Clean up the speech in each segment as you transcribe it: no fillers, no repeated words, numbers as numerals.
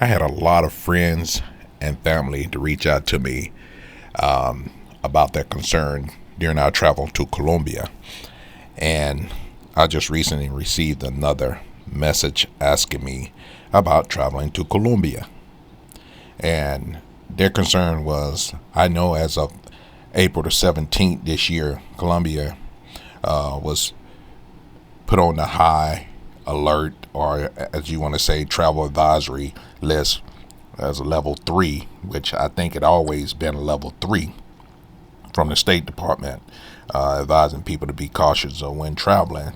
I had a lot of friends and family to reach out to me about their concern during our travel to Colombia. And I just recently received another message asking me about traveling to Colombia. And their concern was, I know as of April the 17th this year, Colombia was put on the high alert, or as you want to say, travel advisory list as a level 3, which I think it always been a level 3 from the State Department, advising people to be cautious when traveling.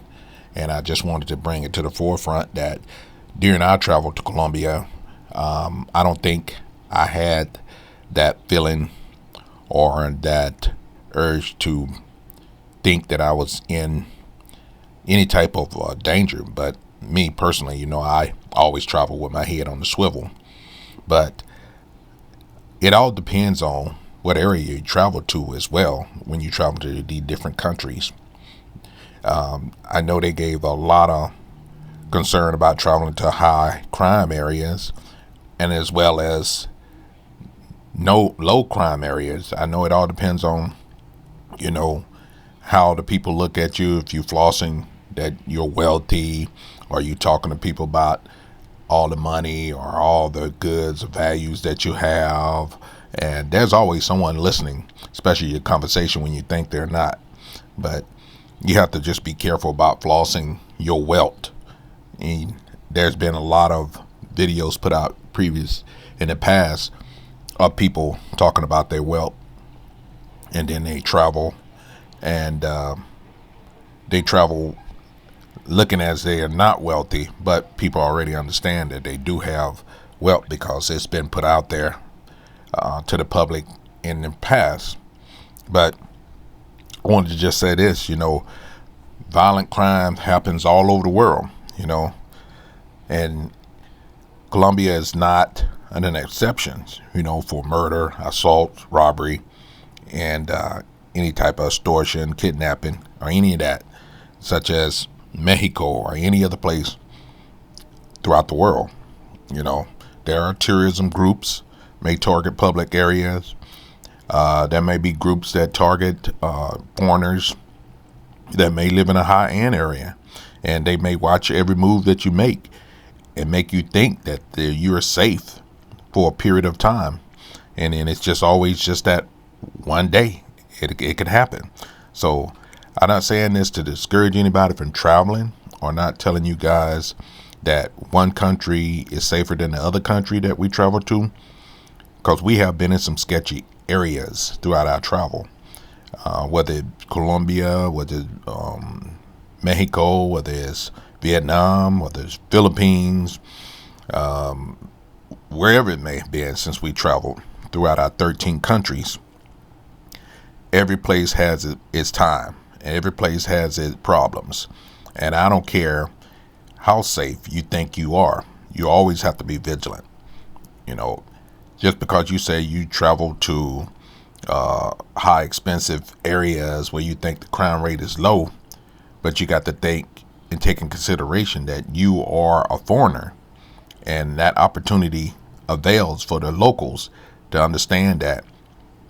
And I just wanted to bring it to the forefront that during our travel to Colombia, I don't think I had that feeling or that urge to think that I was in any type of danger. But me personally, I always travel with my head on the swivel. But it all depends on what area you travel to as well when you travel to the different countries. I know they gave a lot of concern about traveling to high crime areas and as well as no low crime areas. I know it all depends on, how the people look at you. If you're flossing that you're wealthy, or you talking to people about all the money or all the goods or values that you have. And there's always someone listening, especially your conversation when you think they're not. But you have to just be careful about flossing your wealth. And there's been a lot of videos put out in the past of people talking about their wealth, and then they travel and they travel looking as they are not wealthy, but people already understand that they do have wealth because it's been put out there to the public in the past. But I wanted to just say this, violent crime happens all over the world, and Colombia is not an exception, for murder, assault, robbery, and any type of extortion, kidnapping, or any of that, such as Mexico or any other place throughout the world. There are terrorism groups may target public areas. There may be groups that target foreigners that may live in a high-end area, and they may watch every move that you make and make you think that you're safe for a period of time. And then it's just always just that one day it could happen. So I'm not saying this to discourage anybody from traveling, or not telling you guys that one country is safer than the other country that we travel to, because we have been in some sketchy areas throughout our travel, whether it's Colombia, whether it's Mexico, whether it's Vietnam, whether it's Philippines, wherever it may have been since we traveled throughout our 13 countries. Every place has its time. Every place has its problems. And I don't care how safe you think you are. You always have to be vigilant. Just because you say you travel to high expensive areas where you think the crime rate is low, but you got to think and take in consideration that you are a foreigner, and that opportunity avails for the locals to understand that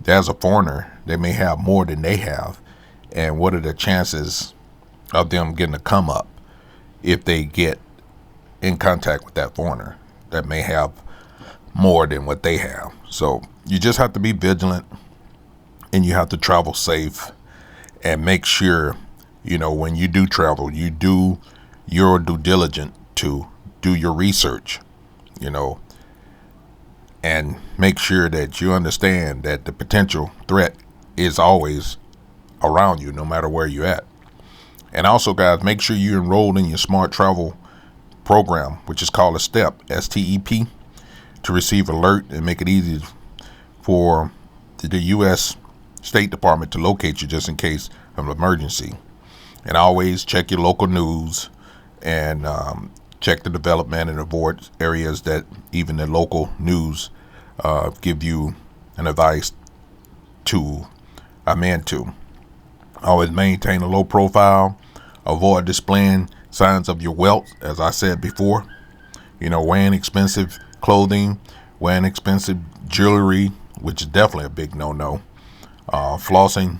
there's a foreigner, they may have more than they have, and what are the chances of them getting a come up if they get in contact with that foreigner that may have more than what they have. So you just have to be vigilant, and you have to travel safe, and make sure, when you do travel, you do your due diligence to do your research, and make sure that you understand that the potential threat is always around you, no matter where you're at. And also, guys, make sure you enroll in your smart travel program, which is called a STEP, STEP, to receive alert and make it easy for the U.S. State Department to locate you just in case of an emergency. And always check your local news and check the development and avoid areas that even the local news give you an advice to amend to. Always maintain a low profile. Avoid displaying signs of your wealth, as I said before. Wearing expensive clothing, wearing expensive jewelry, which is definitely a big no-no. Flossing,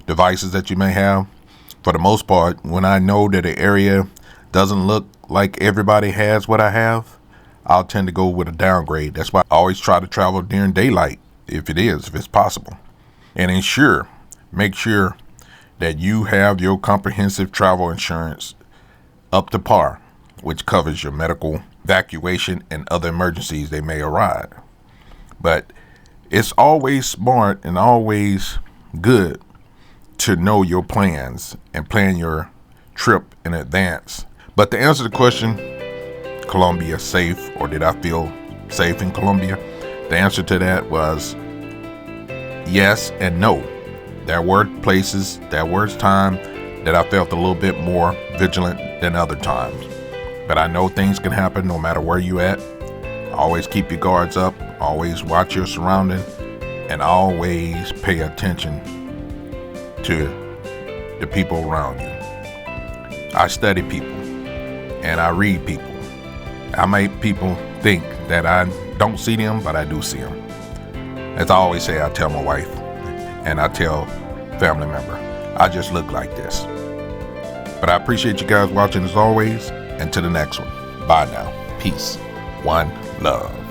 devices that you may have. For the most part, when I know that an area doesn't look like everybody has what I have, I'll tend to go with a downgrade. That's why I always try to travel during daylight, if it's possible. And make sure that you have your comprehensive travel insurance up to par, which covers your medical, evacuation, and other emergencies that may arise. But it's always smart and always good to know your plans and plan your trip in advance. But to answer the question, Colombia safe, or did I feel safe in Colombia? The answer to that was yes and no. There were places, there was time that I felt a little bit more vigilant than other times. But I know things can happen no matter where you at. Always keep your guards up, always watch your surroundings, and always pay attention to the people around you. I study people and I read people. I make people think that I don't see them, but I do see them. As I always say, I tell my wife and I tell family member, I just look like this. But I appreciate you guys watching as always, and to the next one. Bye now. Peace. One love.